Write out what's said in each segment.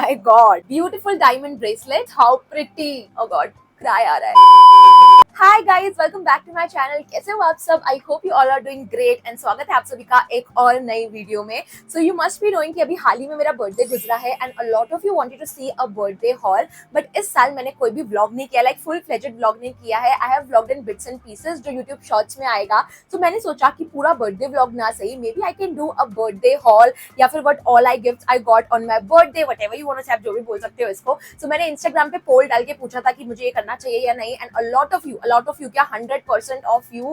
my god, beautiful diamond bracelet. How pretty. Oh god, cry आ रहा है. Hi guys, welcome back to my channel. कैसे हो आप सब? I hope you all are doing great and स्वागत है आप सभी का एक और नई वीडियो में. So you must be knowing कि अभी हाल ही में मेरा बर्थडे गुजरा है and a lot of you wanted to see a birthday haul. But इस साल मैंने कोई भी व्लॉग नहीं किया, लाइक फुल फ्लेजेड व्लॉग नहीं किया है. I have vlogged in bits and pieces जो यूट्यूब शॉर्ट्स में आएगा. सो मैंने सोचा कि पूरा बर्थडे व्लॉग ना सही, maybe I can do a birthday haul या फिर what all I gifts I got on my birthday, whatever you want to say, आप जो भी बोल सकते हो इसको. सो मैंने इंस्टाग्राम पे पोल डाल के पूछा था कि मुझे ये करना चाहिए या नहीं, and a lot of you क्या 100% of you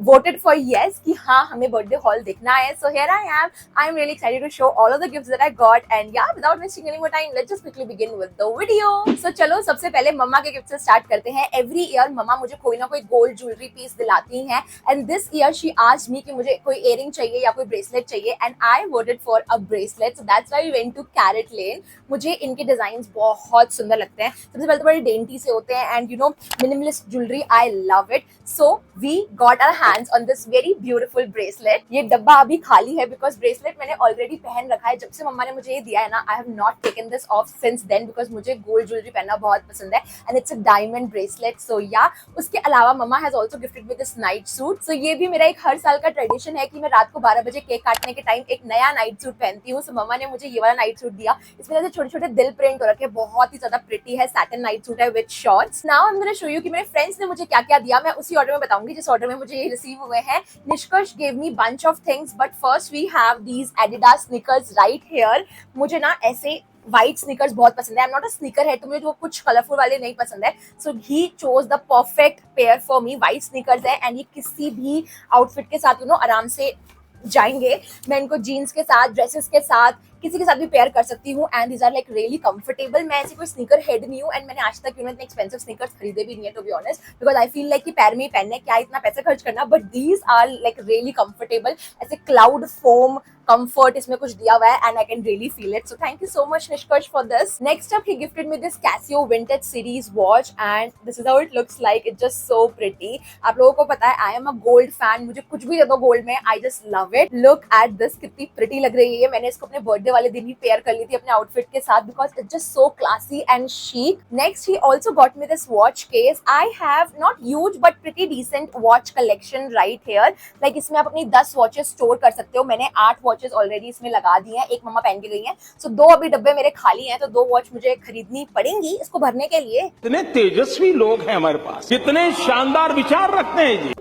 voted for yes कि हाँ हमें बर्थडे हॉल देखना है. So here I am really excited to show all of the gifts that I got, and yeah, without wasting any more time, let's just quickly begin with the video. So चलो सबसे पहले मम्मा के gift से start करते हैं. Every year मम्मा मुझे कोई ना कोई गोल्ड ज्वेलरी पीस दिलाती हैं, and this year she asked me कि मुझे कोई इयररिंग चाहिए या कोई ब्रेसलेट चाहिए, and I voted for a bracelet. So that's why we went to CaratLane. मुझे इनके डिजाइन बहुत सुंदर लगते हैं. सबसे पहले तो बड़े डेंटी से होते हैं and you know minimalist jewellery. I love it. So we got our hands on this very beautiful bracelet. ये डब्बा अभी खाली है because bracelet मैंने already पहन रखा है. जब से मम्मा ने मुझे ये दिया है ना, I have not taken this off since then because मुझे gold jewelry पहनना बहुत पसंद है, and it's a diamond bracelet. So yeah, उसके अलावा मम्मा has also gifted me this night suit. So ये भी मेरा एक हर साल का ट्रेडिशन है कि मैं रात को 12 बजे केक काटने के टाइम एक नया नाइट सूट पहनती हूँ. So मम्मा ने मुझे ये वाला नाइट सूट दिया. इसमें जैसे छोटे छोटे दिल प्रिंट हो रखे, बहुत ही ज्यादा प्रिटी है. सैटिन नाइट सूट है with shorts. Now I am gonna show you कि मेरे फ्रेंड्स ने मुझे क्या क्या दिया. मैं उसी ऑर्डर में बताऊंगी जिस ऑर्डर में मुझे ये रिसीव हुए हैं. निष्कर्ष gave me bunch of things, but first we have these Adidas sneakers right here. मुझे ना ऐसे व्हाइट स्नीकर्स बहुत पसंद है. I am not a sneaker है, तो मुझे वो कुछ कलरफुल वाले नहीं पसंद है. So he chose the perfect pair for me. White sneakers है एंड ये किसी भी आउटफिट के साथ यू नो आराम से जाएंगे. मैं इनको जीन्स के साथ, ड्रेसेस के साथ, किसी के साथ भी पेयर कर सकती हूँ, and these are like really comfortable. मैं ऐसी कोई स्नीकर हेड नहीं हूँ, एंड मैंने आज तक इतने एक्सपेंसिव स्नीकर्स खरीदे भी नहीं है to be honest, because I feel like कि पैर में ही पहनने क्या इतना पैसा खर्च करना. But these are like really comfortable. ऐसे क्लाउड फोम कंफर्ट इसमें कुछ दिया हुआ है, and I can really feel it. So thank you so much Nishkarsh for this. Next up he gifted me this Casio vintage series watch, and this is how it looks like. It's just so pretty. आप लोगों को पता है I am a gold fan. मुझे कुछ भी दे दो गोल्ड में, आई just love it. Look at this, कितनी प्रिटी लग रही है. मैंने इसको अपने बर्थडे वाले दिन ही पेयर कर ली थी अपने आउटफिट के साथ because it's just so classy and chic. Next, he also got me this watch case. I have not huge but pretty decent watch collection right here. Like इसमें आप अपनी 10 वॉचेस स्टोर कर सकते हो. मैंने 8 वॉचेस ऑलरेडी इसमें लगा दी हैं. एक मम्मा पहन के गई हैं. सो 2 अभी डब्बे मेरे खाली हैं, तो 2 वॉच मुझे खरीदनी पड़ेंगी इसको भरने के लिए. इतने तेजस्वी लोग हैं हमारे पास, कितने शानदार विचार रखते हैं जी.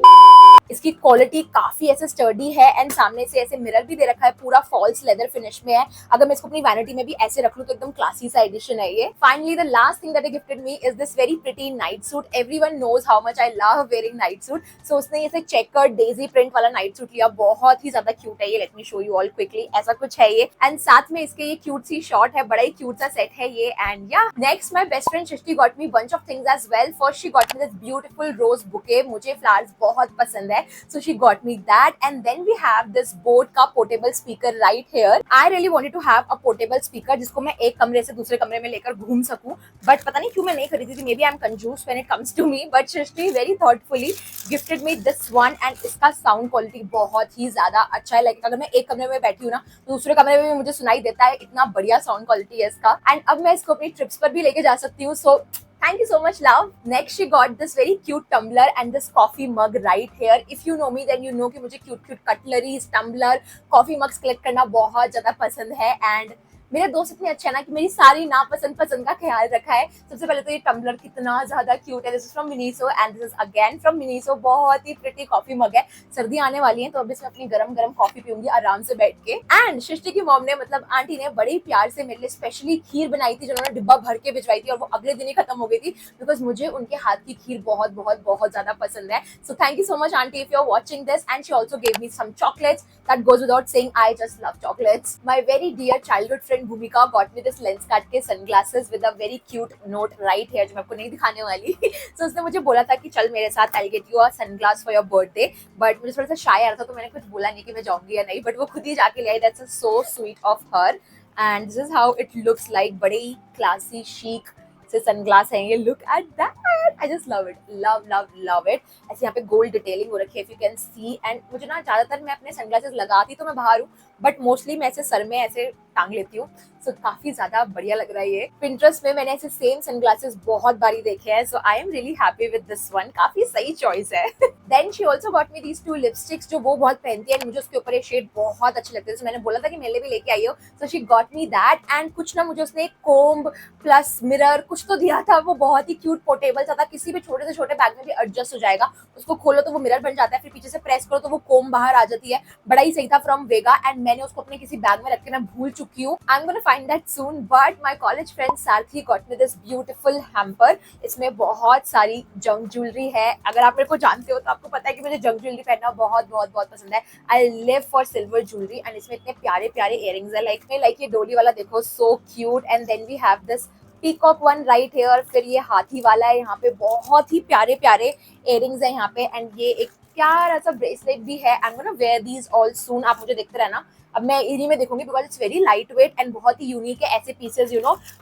इसकी क्वालिटी काफी ऐसे स्टर्डी है, एंड सामने से ऐसे मिरर भी दे रखा है. पूरा फॉल्स लेदर फिनिश में है. अगर मैं इसको अपनी वैनिटी में भी ऐसे रख लूं तो एकदम क्लासी सा एडिशन है ये. Finally the last thing that he gifted me is this very pretty night suit. Everyone knows how much I love wearing night suit. So उसने इसे चेकर्ड डेजी प्रिंट वाला नाइट सूट लिया. बहुत ही ज्यादा क्यूट है ये. Let me show you all quickly. ऐसा कुछ है ये, एंड साथ में इसके ये क्यूट सी शॉर्ट है. बड़ा ही क्यूट सा सेट है ये. एंड या next my best friend Srishti got me bunch of things as well. First she got me this beautiful rose bouquet. मुझे फ्लावर्स बहुत पसंद है, so she got me that. And then we have this Bose का portable speaker right here. I really wanted to have a portable speaker जिसको मैं एक कमरे से दूसरे कमरे में लेकर घूम सकूं, बट पता नहीं क्यों मैं नहीं खरीदी थी. मे बी आई एम कंजूस when it comes to me, but Srishti very thoughtfully gifted me this one. and इसका साउंड क्वालिटी बहुत ही ज्यादा अच्छा है. लाइक अगर मैं एक कमरे में बैठी हूँ ना, तो दूसरे कमरे में भी मुझे सुनाई देता है. इतना बढ़िया साउंड क्वालिटी है इसका. एंड अब मैं इसको अपनी ट्रिप्स पर भी लेके जा सकती हूँ. सो thank you so much, love. Next, she got this very cute tumbler and this coffee mug right here. If you know me, then you know कि मुझे cute cutleries, tumbler, coffee mugs collect करना बहुत ज़्यादा पसंद है. And मेरे दोस्त इतने अच्छे हैं ना कि मेरी सारी नापसंद पसंद का ख्याल रखा है. सबसे पहले तो ये टम्बलर कितना ज्यादा क्यूट है. This is from Miniso and this is again from Miniso. बहुत ही प्रिटी कॉफी मग है. सर्दी आने वाली है, तो अब इसमें अपनी गरम गरम कॉफी पीऊंगी आराम से बैठ के. एंड सृष्टि की मॉम ने, मतलब आंटी ने, बड़े प्यार से मेरे लिए स्पेशली खीर बनाई थी, जो उन्होंने डिब्बा भर के भिजवाई थी, और वो अगले दिन ही खत्म हो गई थी बिकॉज मुझे उनके हाथ की खीर बहुत बहुत बहुत ज्यादा पसंद है. So thank you so much aunty if you are watching this. And she also gave me some chocolates. That goes without saying, I just love chocolates. My very dear childhood friend Bhumika got me this lens काट के sunglasses with a very cute note right here, जो मैं आपको नहीं दिखाने वाली. सो उसने मुझे बोला था कि चल मेरे साथ, I will get you a sunglass for your birthday. But मुझे थोड़ा सा शाय आ रहा था, तो मैंने कुछ बोला नहीं कि मैं जाऊंगी या नहीं, बट वो खुद ही जाके ले आई. That's so sweet of her. And this is how it looks like. बड़े ही क्लासी, शीक, से सनग्लास है ये, look at that, I just love it, love love love it. ऐसे यहाँ पे गोल्ड डिटेलिंग हो रखी है, if you can see. And मुझे ना ज्यादातर मैं अपने सनग्लासेस लगाती तो मैं बाहर हूँ, बट मोस्टली मैं ऐसे सर में ऐसे टांग लेती हूँ, सो काफी ज्यादा बढ़िया लग रहा है ये। Pinterest में मैंने ऐसे सेम सनग्लासेस बहुत बारी देखे हैं, so I am really happy with this one, काफी सही चॉइस है। Then she also got me these 2 lipsticks जो वो बहुत पहनती है, मुझे उसके ऊपर ये शेड बहुत अच्छे लगते हैं, तो मैंने बोला था कि मेरे लिए भी लेके आई हो, so she got me that. And कुछ ना मुझे उसने एक कोम्ब प्लस मिरर कुछ तो दिया था, वो बहुत ही क्यूट पोर्टेबल सा था, किसी भी छोटे से छोटे बैग में भी एडजस्ट हो जाएगा, उसको खोलो तो वो मिरर बन जाता है, फिर पीछे से प्रेस करो तो वो कोम्ब बाहर आ जाती है, बड़ा ही सही था फ्रॉम वेगा। एंड मैंने उसको अपने किसी बैग में रख के मैं भूल चुकी हूँ, I am gonna find that soon. But my college friend Sarathi got me this beautiful hamper, इसमें बहुत सारी जंक ज्वेलरी है। अगर आप मेरे को जानते हो तो आपको पता है कि मुझे जंक ज्वेलरी पहनना बहुत बहुत बहुत पसंद है, I live for silver jewellery. And इसमें इतने प्यारे प्यारे इयररिंग्स है, लाइक ये डोली वाला देखो, so cute. And then we have this peacock one right here, फिर ये हाथी वाला है, यहाँ पे बहुत ही प्यारे प्यारे इयररिंग्स है यहाँ पे। एंड ये एक प्यारा सा ब्रेसलेट भी है, I am gonna wear these all soon, आप मुझे देखते रहना। अब मैं इन्हीं में देखूंगी because it's very light weight and बहुत ही यूनिक है। ऐसे पीसेस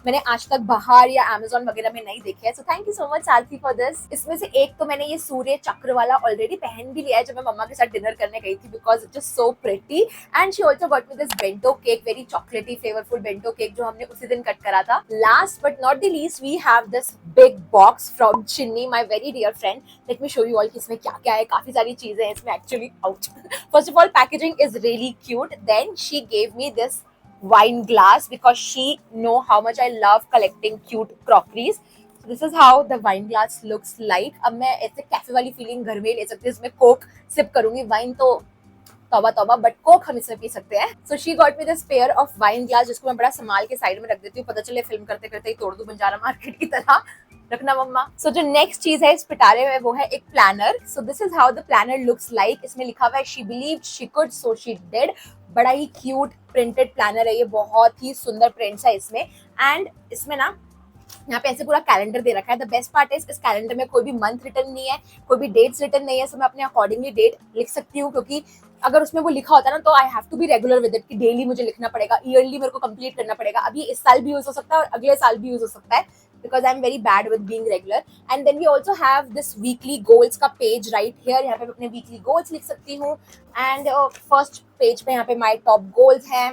मैंने आज तक बाहर या अमेजोन वगैरह में नहीं देखे हैं, सो thank you so much Sarathi for this. इसमें से एक तो मैंने ये सूर्य चक्र वाला ऑलरेडी पहन भी लिया है जब मैं मम्मा के साथ डिनर करने गई थी, because it is so pretty. And she also got me this bento cake, very chocolatey flavourful bento cake जो हमने उसी दिन कट करा था। Last but not the least we have this big box from Chinni, my very dear friend. Let me show you all कि इसमें क्या क्या है, काफी सारी चीजें हैं इसमें actually. Out, first of all packaging is really cute. Then she gave me this wine glass because she know how much I love collecting cute crockeries. So this is how the wine glass looks like. अब मैं ऐसे cafe वाली feeling घर में ले सकती हूँ, इसमें कोक सिप करूंगी, वाइन तो तौबा तौबा, बट कोक हम इसमें पी सकते हैं। So she got me this pair of wine glass जिसको मैं बड़ा संभाल के साइड में रख देती हूँ, पता चले फिल्म करते करते ही तोड़ दूं बंजारा मार्केट की तरह, रखना मम्मा। सो जो नेक्स्ट चीज है इस पिटारे में वो है एक planner. So this is how the planner looks like. इसमें लिखा हुआ है she believe she could so she did, बड़ा ही क्यूट प्रिंटेड प्लानर है ये, बहुत ही सुंदर प्रिंट्स है इसमें। एंड इसमें ना यहाँ पे ऐसे पूरा कैलेंडर दे रखा है। द बेस्ट पार्ट इज इस कैलेंडर में कोई भी मंथ रिटर्न नहीं है, कोई भी डेट्स रिटर्न नहीं है, सो मैं अपने अकॉर्डिंगली डेट लिख सकती हूँ, क्योंकि अगर उसमें वो लिखा होता है ना तो I have to be regular with it, कि डेली मुझे लिखना पड़ेगा, ईयरली मेरे को कंप्लीट करना पड़ेगा। अब ये इस साल भी यूज हो सकता है और अगले साल भी यूज हो सकता है, because I'm very bad with being regular. And then we also have this weekly goals का page right here. यहाँ पे मैं अपने weekly goals लिख सकती हूँ। And first page पे यहाँ पे my top goals हैं।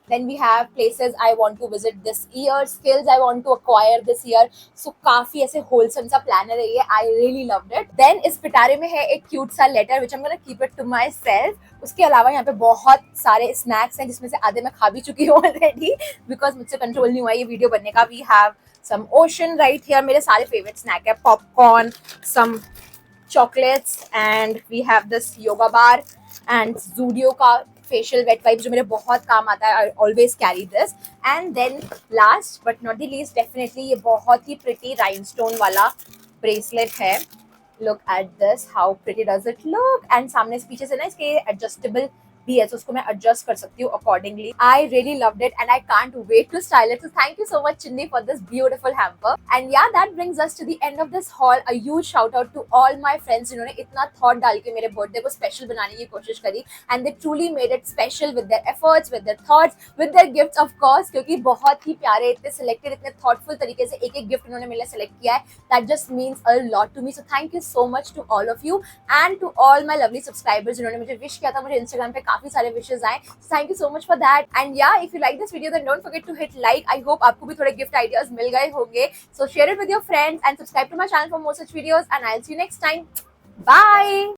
Then we have places I want to visit this year, skills I want to acquire this year. So काफी ऐसे wholesome सा planner है ये, I really loved it. Then इस पिटारे में है एक cute सा letter which I'm gonna keep it to myself. उसके अलावा यहाँ पे बहुत सारे snacks हैं जिसमें से आधे मैं खा भी चुकी हूँ already because मुझसे कंट्रोल नहीं हुआ ये वीडियो बनने का। We have some ocean right here, मेरे सारे favorite snack है, popcorn, some chocolates, and we have this yoga bar and Zudio का facial wet wipe जो मेरे बहुत काम आता है, I always carry this. And then last but not the least definitely ये बहुत ही pretty rhinestone वाला bracelet है। Look at this, how pretty does it look? And सामने से पीछे से ना इसके adjustable भी है, तो उसको मैं adjust कर सकती हूँ accordingly. I really loved it and I can't wait to style it. So thank you so much Chinni for this beautiful hamper. And yeah, that brings us to the end of this haul. A huge shout out to all my friends जिन्होंने इतना thought डाल के मेरे birthday को special बनाने की कोशिश करी, and they truly made it special with their efforts, with their thoughts, with their gifts of course, क्योंकि बहुत ही प्यारे, इतने selected, इतने thoughtful तरीके से एक एक gift उन्होंने मेरे लिए select किया है. That just means a lot to me. So thank you so much to all of you and to all my lovely subscribers जिन्होंने मुझे wish किया था, मुझे Instagram पे काफी सारे विशेस आए. Thank you so much for that. And yeah if you like this video then don't forget to hit like. I hope आपको भी थोड़े गिफ्ट आइडियाज मिल गए होंगे. So share it with your friends and subscribe to my channel for more such videos and I will see you next time. Bye.